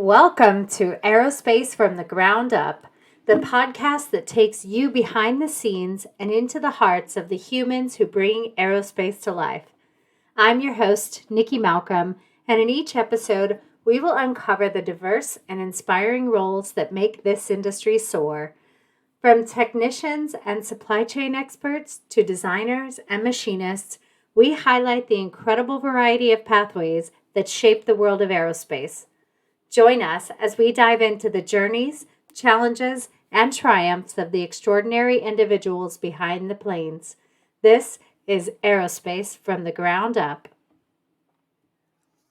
Welcome to Aerospace from the Ground Up, the podcast that takes you behind the scenes and into the hearts of the humans who bring aerospace to life. I'm your host, Nikki Malcolm, and in each episode, we will uncover the diverse and inspiring roles that make this industry soar. From technicians and supply chain experts to designers and machinists, we highlight the incredible variety of pathways that shape the world of aerospace. Join us as we dive into the journeys, challenges, and triumphs of the extraordinary individuals behind the planes. This is Aerospace from the Ground Up.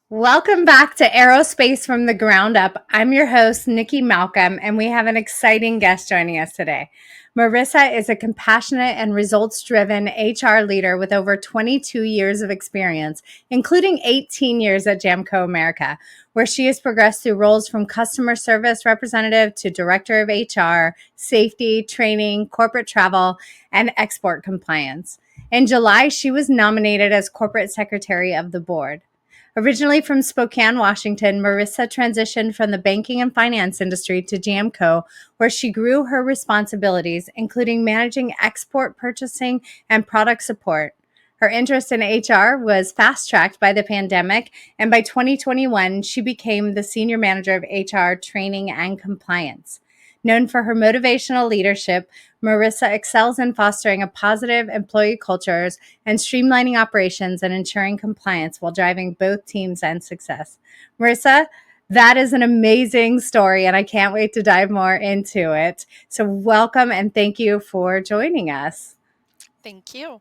Welcome back to Aerospace from the Ground Up. I'm your host, Nikki Malcolm, and we have an exciting guest joining us today. Marissa is a compassionate and results-driven HR leader with over 22 years of experience, including 18 years at Jamco America, where she has progressed through roles from customer service representative to director of HR, safety, training, corporate travel, and export compliance. In July, she was nominated as corporate secretary of the board. Originally from Spokane, Washington, Marissa transitioned from the banking and finance industry to Jamco, where she grew her responsibilities, including managing export purchasing and product support. Her interest in HR was fast-tracked by the pandemic, and by 2021, she became the senior manager of HR training and compliance. Known for her motivational leadership, Marissa excels in fostering a positive employee cultures and streamlining operations and ensuring compliance while driving both teams and success. Marissa, that is an amazing story, and I can't wait to dive more into it. So welcome and thank you for joining us. Thank you.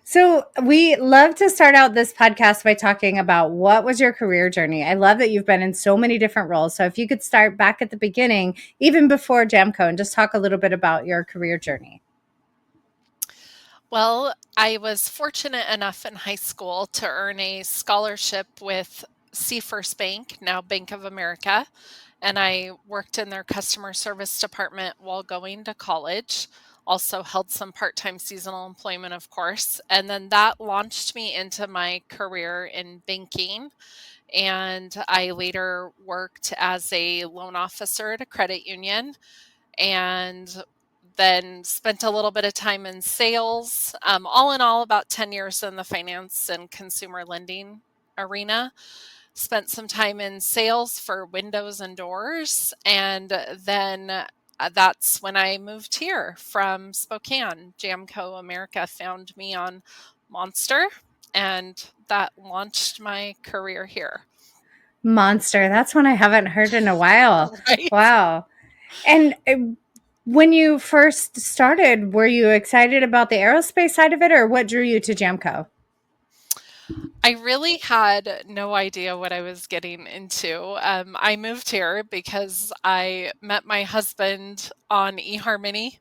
So we love to start out this podcast by talking about what was your career journey. I love that you've been in so many different roles. So if you could start back at the beginning, even before Jamco, and just talk a little bit about your career journey. Well, I was fortunate enough in high school to earn a scholarship with First Bank, now Bank of America, and I worked in their customer service department while going to college. Also held some part-time seasonal employment, of course, and then that launched me into my career in banking. And I later worked as a loan officer at a credit union and then spent a little bit of time in sales. All in all, about 10 years in the finance and consumer lending arena. Spent some time in sales for windows and doors. And then that's when I moved here from Spokane. Jamco America found me on Monster, and that launched my career here. Monster. That's one I haven't heard in a while. Right. Wow. And when you first started, were you excited about the aerospace side of it, or what drew you to Jamco? I really had no idea what I was getting into. I moved here because I met my husband on eHarmony,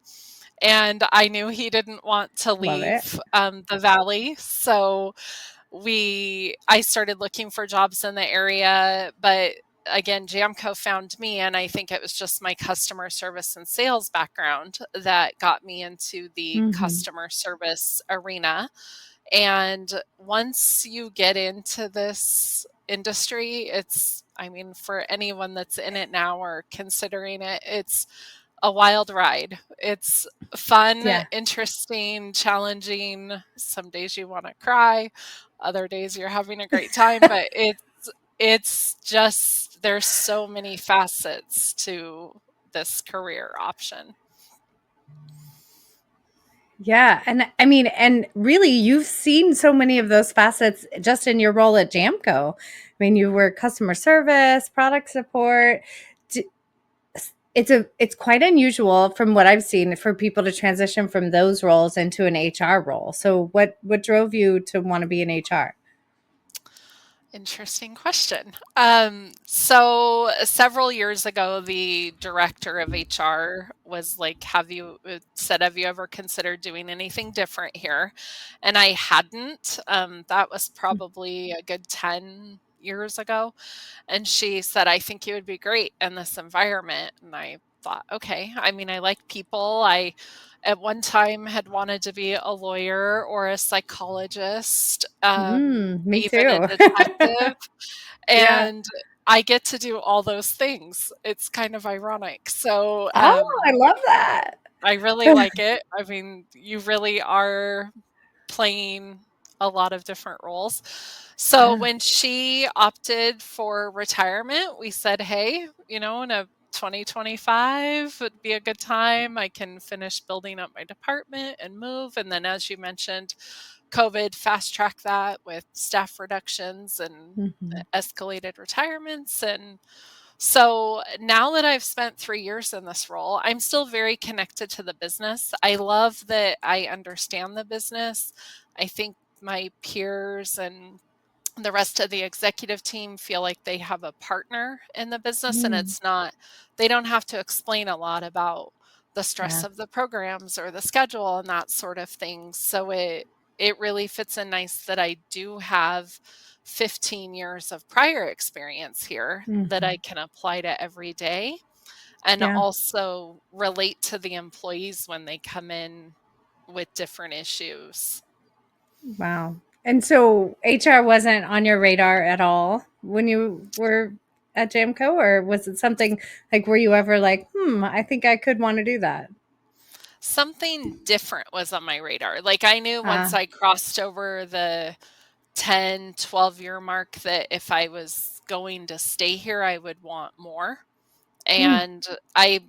and I knew he didn't want to Love it. leave the valley. So I started looking for jobs in the area, but again, Jamco found me, and I think it was just my customer service and sales background that got me into the Mm-hmm. customer service arena. And once you get into this industry, I mean, for anyone that's in it now or considering it, it's a wild ride. It's fun, Yeah. interesting, challenging. Some days you want to cry, other days you're having a great time, but it's just there's so many facets to this career option. Yeah. And I mean, and really, you've seen so many of those facets just in your role at Jamco. I mean, you were customer service, product support. It's quite unusual from what I've seen for people to transition from those roles into an HR role. So what drove you to want to be in HR? Interesting question. So several years ago, the director of HR was like, "Have you said, have you ever considered doing anything different here?" And I hadn't. That was probably a good 10 years ago. And she said, "I think you would be great in this environment." And I thought, okay. I mean, I like people. I at one time had wanted to be a lawyer or a psychologist, Me even a too. detective. Yeah. And I get to do all those things. It's kind of ironic. So, Oh, I love that. I really like it. I mean, you really are playing a lot of different roles. So Yeah. when she opted for retirement, we said, "Hey, in a 2025 would be a good time. I can finish building up my department and move." And then, as you mentioned, COVID fast tracked that with staff reductions and Mhm. escalated retirements. And so now that I've spent 3 years in this role, I'm still very connected to the business. I love that I understand the business. I think my peers and the rest of the executive team feel like they have a partner in the business, and Mm. they don't have to explain a lot about the stress Yeah. of the programs or the schedule and that sort of thing. So it really fits in nice that I do have 15 years of prior experience here that I Mhm. can apply to every day, and Yeah. also relate to the employees when they come in with different issues. Wow. And so HR wasn't on your radar at all when you were at Jamco, or was it something like, were you ever like, I think I could want to do that? Something different was on my radar. Like, I knew once Ah, I crossed over the 10, 12-year mark that if I was going to stay here, I would want more. mm, And I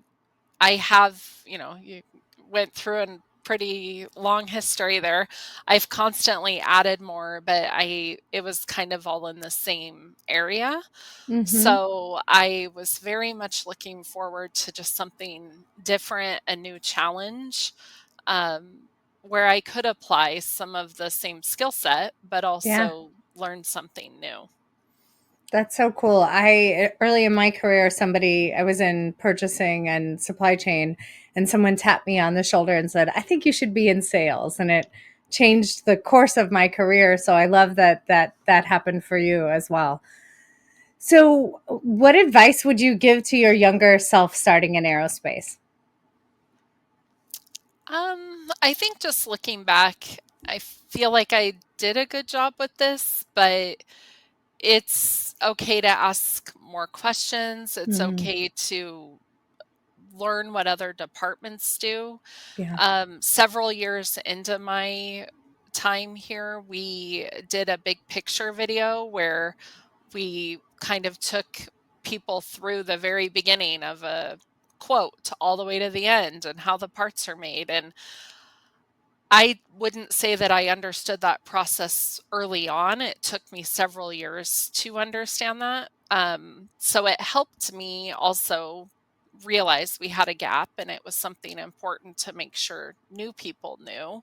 have, you went through a pretty long history there. I've constantly added more, but it was kind of all in the same area. mhm, So I was very much looking forward to just something different, a new challenge, where I could apply some of the same skill set, but yeah. also learn something new. That's so cool. I early in my career, I was in purchasing and supply chain, and someone tapped me on the shoulder and said, "I think you should be in sales." And it changed the course of my career. So I love that happened for you as well. So, what advice would you give to your younger self starting in aerospace? I think just looking back, I feel like I did a good job with this, but it's okay to ask more questions. It's Mm, okay to learn what other departments do. yeah. Several years into my time here, we did a big picture video where we kind of took people through the very beginning of a quote all the way to the end and how the parts are made. And I wouldn't say that I understood that process early on. It took me several years to understand that. So it helped me also realize we had a gap and it was something important to make sure new people knew.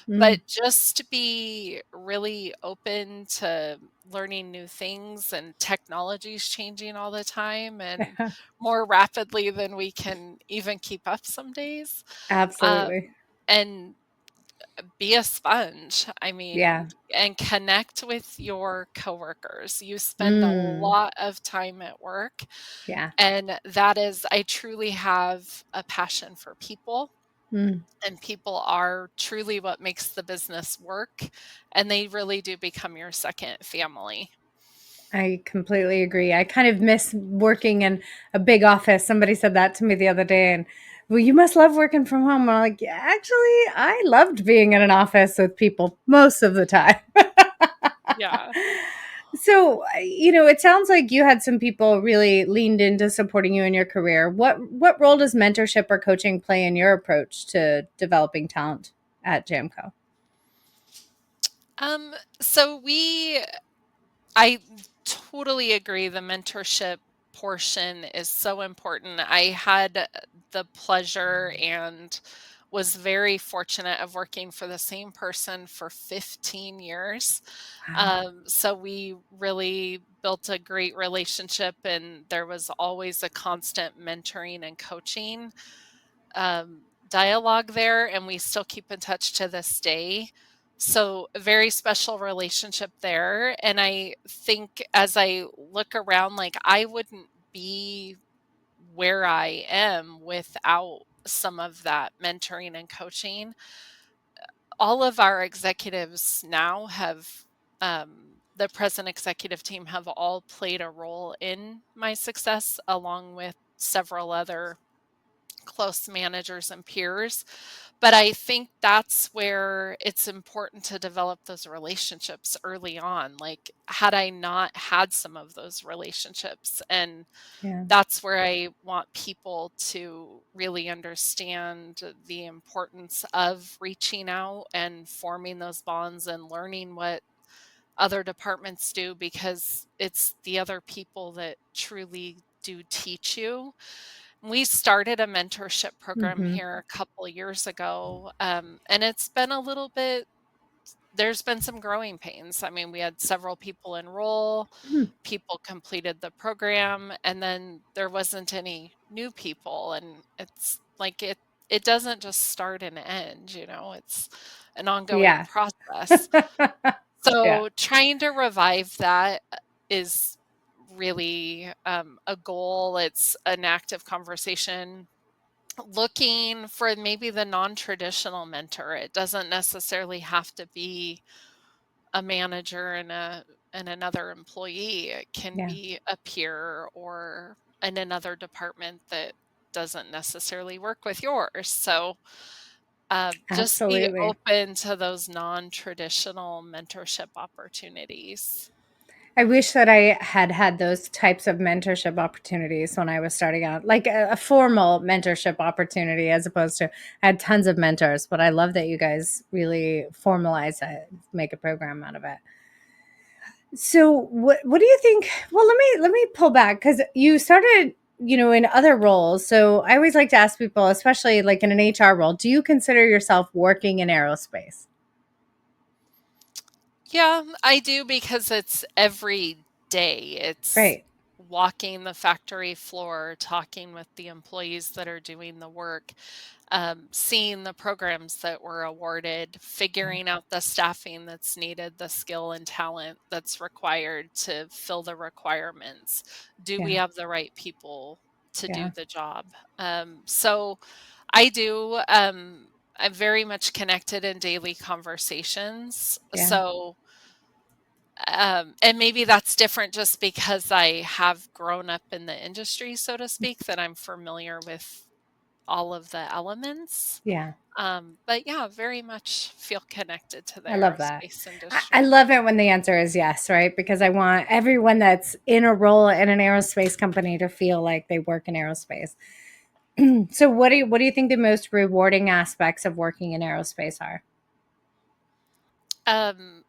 Mm. But just to be really open to learning new things, and technology's changing all the time and more rapidly than we can even keep up some days. Um, Absolutely. and be a sponge. I mean, Yeah. and connect with your coworkers. You spend a Mm, lot of time at work, yeah. and I truly have a passion for people, Mm. and people are truly what makes the business work, and they really do become your second family. I completely agree. I kind of miss working in a big office. Somebody said that to me the other day, and well, you must love working from home. And I'm like, yeah, actually, I loved being in an office with people most of the time. Yeah. So, it sounds like you had some people really leaned into supporting you in your career. What role does mentorship or coaching play in your approach to developing talent at Jamco? Um, so I totally agree. The mentorship portion is so important. I had the pleasure and was very fortunate of working for the same person for 15 years. Wow. So we really built a great relationship, and there was always a constant mentoring and coaching dialogue there, and we still keep in touch to this day. So, a very special relationship there. And I think as I look around, like, I wouldn't be where I am without some of that mentoring and coaching. All of our executives now have the present executive team have all played a role in my success, along with several other close managers and peers. But I think that's where it's important to develop those relationships early on. Like, had I not had some of those relationships, and Yeah. that's where I want people to really understand the importance of reaching out and forming those bonds and learning what other departments do, because it's the other people that truly do teach you. We started a mentorship program Mm-hmm. here a couple years ago, and it's been a little bit, there's been some growing pains. I mean, we had several people enroll, people completed the program, and then there wasn't any new people. And it's like it doesn't just start and end, it's an ongoing Yeah. process. Yeah. So trying to revive that is really a goal. It's an active conversation, looking for maybe the non-traditional mentor. It doesn't necessarily have to be a manager and another employee. It can Yeah. be a peer or in another department that doesn't necessarily work with yours. So just be Absolutely. open to those non-traditional mentorship opportunities. I wish that I had had those types of mentorship opportunities when I was starting out, like a formal mentorship opportunity, as opposed to I had tons of mentors. But I love that you guys really formalize it, make a program out of it. So, what do you think? Well, let me pull back because you started, in other roles. So I always like to ask people, especially like in an HR role, do you consider yourself working in aerospace? Yeah, I do, because it's every day. It's Right. walking the factory floor, talking with the employees that are doing the work, seeing the programs that were awarded, Yeah. figuring out the staffing that's needed, the skill and talent that's required to fill the requirements. Do we Yeah. have the right people to do Yeah. the job? So I do. I'm very much connected in daily conversations. Yeah. So, and maybe that's different just because I have grown up in the industry, so to speak, that I'm familiar with all of the elements. Yeah. But yeah, very much feel connected to the I love that. aerospace I industry. love it when the answer is yes, right? Because I want everyone that's in a role in an aerospace company to feel like they work in aerospace. So what do you think the most rewarding aspects of working in aerospace are? Um,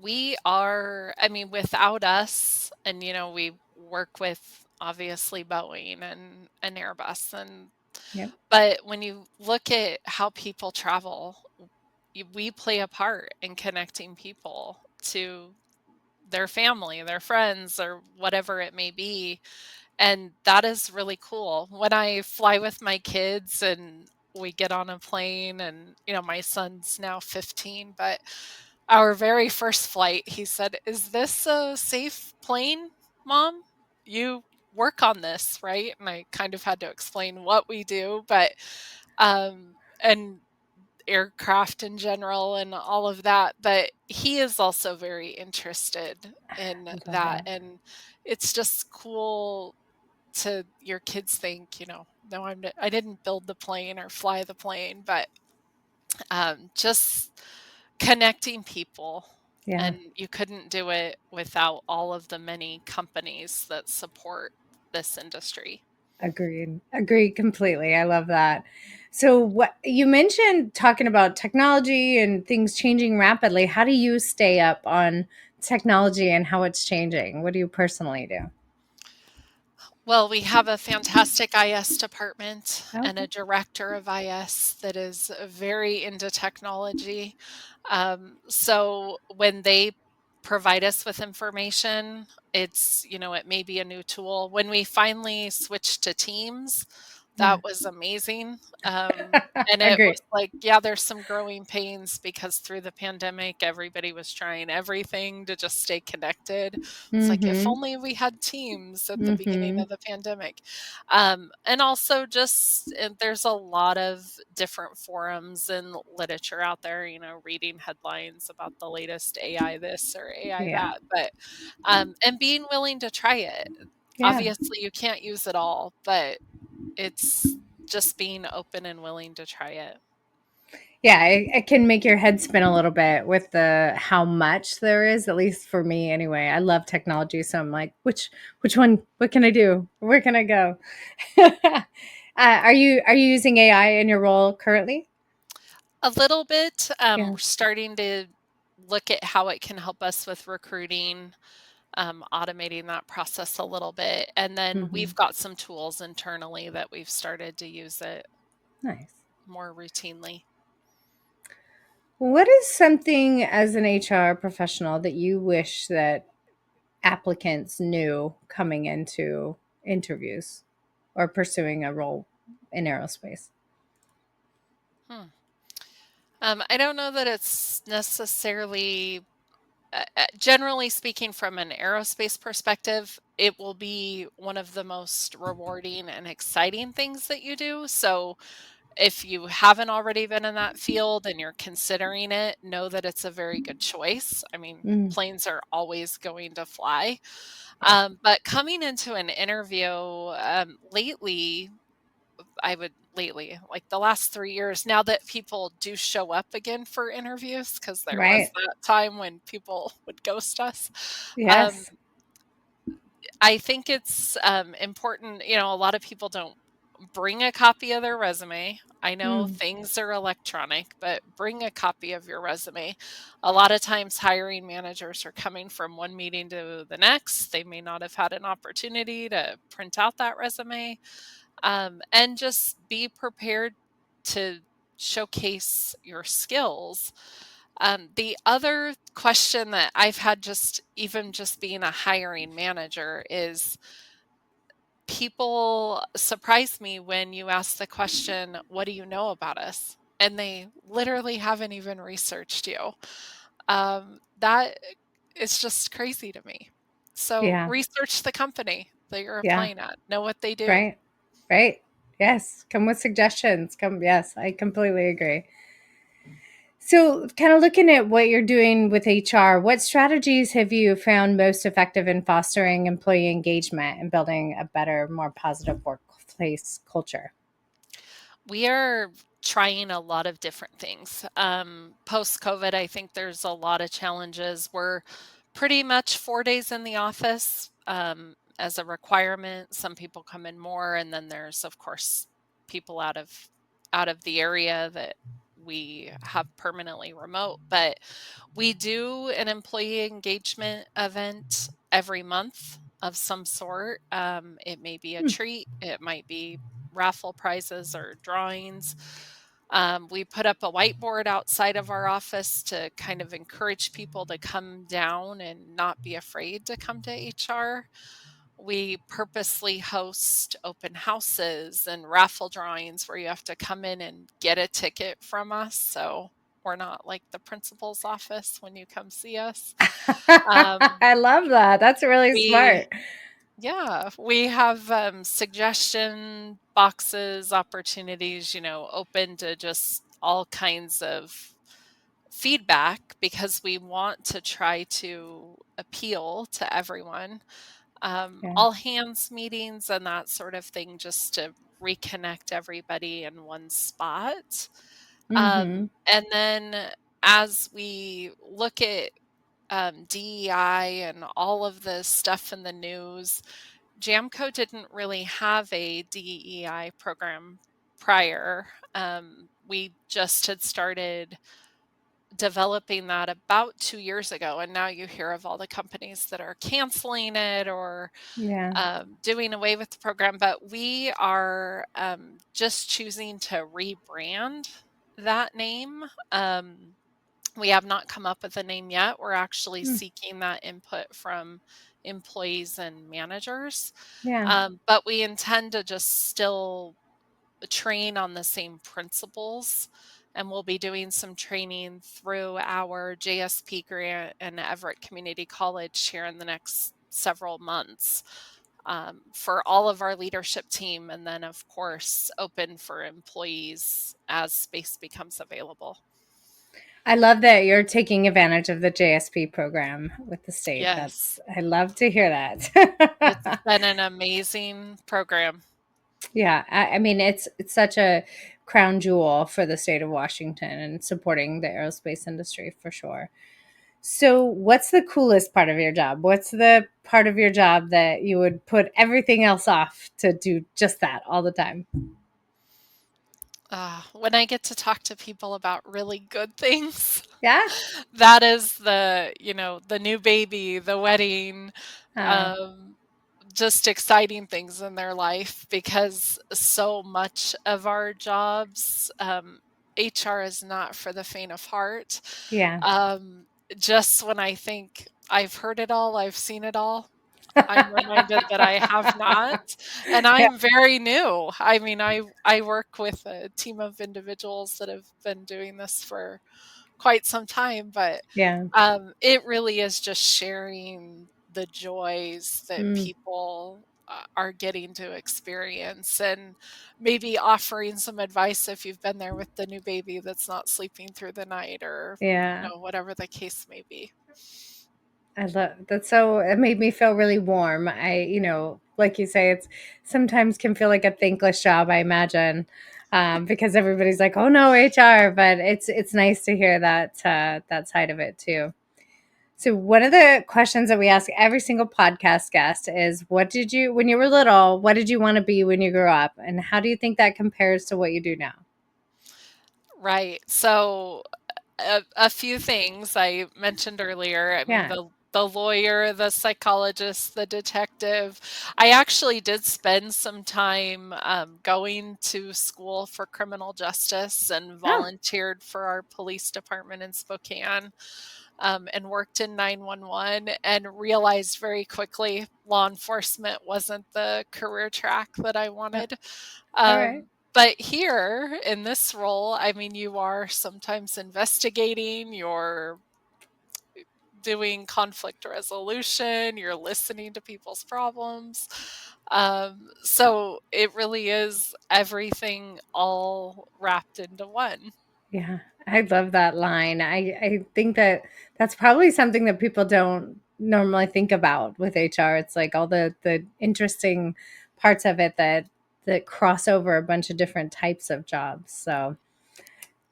we are, I mean, without us, and we work with obviously Boeing and Airbus, Yep. but when you look at how people travel, we play a part in connecting people to their family, their friends, or whatever it may be. And that is really cool. When I fly with my kids and we get on a plane, and my son's now 15, but our very first flight, he said, "Is this a safe plane, Mom? You work on this, right?" And I kind of had to explain what we do, but and aircraft in general and all of that. But he is also very interested in I love that. that. And it's just cool to your kids think, no, I didn't build the plane or fly the plane, but just connecting people. Yeah. And you couldn't do it without all of the many companies that support this industry. Agreed. Agreed completely. I love that. So what you mentioned talking about technology and things changing rapidly. How do you stay up on technology and how it's changing? What do you personally do? Well, we have a fantastic IS department and Okay. a director of IS that is very into technology. So when they provide us with information, it may be a new tool. When we finally switched to Teams, Yeah. that was amazing. And it Agree. was like, yeah, there's some growing pains because through the pandemic, everybody was trying everything to just stay connected. It's like, if Mhm. only we had Teams at the beginning Mhm. of the pandemic. And also just there's a lot of different forums and literature out there, reading headlines about the latest AI this or AI Yeah. that, but and being willing to try it. Yeah. Obviously, you can't use it all, but it's just being open and willing to try it. Yeah, it can make your head spin a little bit with the how much there is, at least for me anyway. I love technology, so I'm like, which one? What can I do? Where can I go? Are you using AI in your role currently? A little bit, Yeah. we're starting to look at how it can help us with recruiting, automating that process a little bit, and then we've Mhm. got some tools internally that we've started to use it Nice. more routinely. What is something as an HR professional that you wish that applicants knew coming into interviews or pursuing a role in aerospace? Hmm. I don't know that it's necessarily generally speaking, from an aerospace perspective, it will be one of the most rewarding and exciting things that you do. So, if you haven't already been in that field and you're considering it, know that it's a very good choice. I mean, Mm, planes are always going to fly. yeah. But coming into an interview like the last 3 years, now that people do show up again for interviews, because there was Right. that time when people would ghost us. Um, Yes. I think it's important. A lot of people don't bring a copy of their resume. I know Mm, things are electronic, but bring a copy of your resume. A lot of times, hiring managers are coming from one meeting to the next. They may not have had an opportunity to print out that resume, and just be prepared to showcase your skills. The other question that I've had, just even just being a hiring manager, is people surprise me when you ask the question, "What do you know about us?" And they literally haven't even researched you. That is just crazy to me. So yeah. research the company that you're Yeah. applying at. Know what they do. Right. Right. Yes. Come with suggestions. Come. Yes. I completely agree. So, kind of looking at what you're doing with HR, what strategies have you found most effective in fostering employee engagement and building a better, more positive workplace culture? We are trying a lot of different things. Post COVID, I think there's a lot of challenges. We're pretty much 4 days in the office as a requirement. Some people come in more, and then there's, of course, people out of the area that we have permanently remote. But we do an employee engagement event every month of some sort. It may be a Hmm, treat, it might be raffle prizes or drawings. We put up a whiteboard outside of our office to kind of encourage people to come down and not be afraid to come to HR. We purposely host open houses and raffle drawings where you have to come in and get a ticket from us. So we're not like the principal's office when you come see us. Um, I love that. That's really we smart. yeah, we have suggestion boxes, opportunities, open to just all kinds of feedback because we want to try to appeal to everyone. Yeah. All hands meetings and that sort of thing, just to reconnect everybody in one spot. Mhm. And then as we look at DEI and all of the stuff in the news, Jamco didn't really have a DEI program prior. We just had started developing that about 2 years ago, and now you hear of all the companies that are canceling it or Yeah. doing away with the program. But we are just choosing to rebrand that name. We have not come up with a name yet. We're actually Mm, seeking that input from employees and managers. yeah. But we intend to just still train on the same principles. And we'll be doing some training through our JSP grant and Everett Community College here in the next several months, for all of our leadership team. And then, of course, open for employees as space becomes available. I love that you're taking advantage of the JSP program with the state. Yes, I love to hear it's that. been an amazing program. Yeah, I mean it's such a crown jewel for the state of Washington and supporting the aerospace industry for sure. So, what's the coolest part of your job? What's the part of your job that you would put everything else off to do just that all the time? When I get to talk to people about really good things, Yeah. that is the new baby, the wedding, Uh, um, just exciting things in their life, because so much of our jobs, HR is not for the faint of heart. yeah. Um, just when I think I've heard it all, I've seen it all, I'm reminded that I have not, and Yeah. I'm very new. I mean, I work with a team of individuals that have been doing this for quite some time, but Yeah. it really is just sharing the joys that Mm, people are getting to experience, and maybe offering some advice if you've been there with the new baby that's not sleeping through the night, or yeah. whatever the case may be. I love that. So it made me feel really warm. Like you say, it's sometimes can feel like a thankless job, I imagine, because everybody's like, "Oh no, HR," but it's nice to hear that side of it too. So one of the questions that we ask every single podcast guest is, "What did you, when you were little, what did you want to be when you grew up, and how do you think that compares to what you do now?" Right. So a few things I mentioned earlier. I mean, Yeah. the lawyer, the psychologist, the detective. I actually did spend some time going to school for criminal justice and Oh, volunteered for our police department in Spokane, and worked in 911, and realized very quickly law enforcement wasn't the career track that I oh, wanted. all right. But here in this role, I mean, you are sometimes investigating, you're doing conflict resolution, you're listening to people's problems. So it really is everything all wrapped into one. Yeah, I love that line. I think that that's probably something that people don't normally think about with HR. It's like all the interesting parts of it that cross over a bunch of different types of jobs. So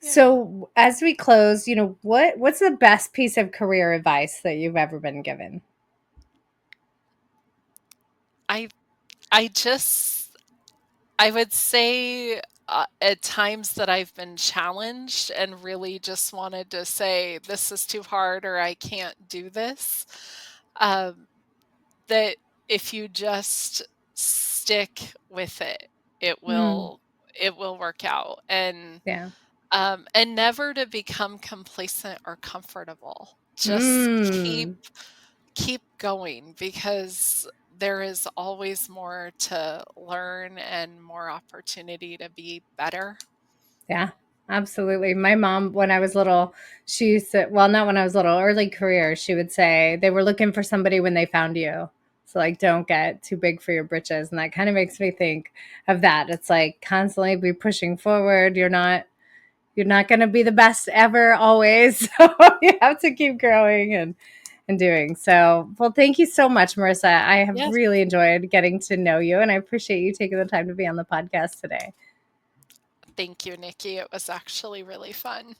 Yeah. so as we close, what's the best piece of career advice that you've ever been given? I I just I would say, at times that I've been challenged and really just wanted to say, "This is too hard," or "I can't do this," um, that if you just stick with it, it Mm, will it will work out, yeah. and never to become complacent or comfortable. Just Mm. keep going, because there is always more to learn and more opportunity to be better. Yeah, absolutely. My mom, when I was little, she used to, well, not when I was little, early career, she would say they were looking for somebody when they found you. So, like, don't get too big for your britches. And that kind of makes me think of that. It's like constantly be pushing forward. You're not going to be the best ever always. So you have to keep growing and doing. So, well, thank you so much, Marissa. I have Yes. really enjoyed getting to know you, and I appreciate you taking the time to be on the podcast today. Thank you, Nikki. It was actually really fun.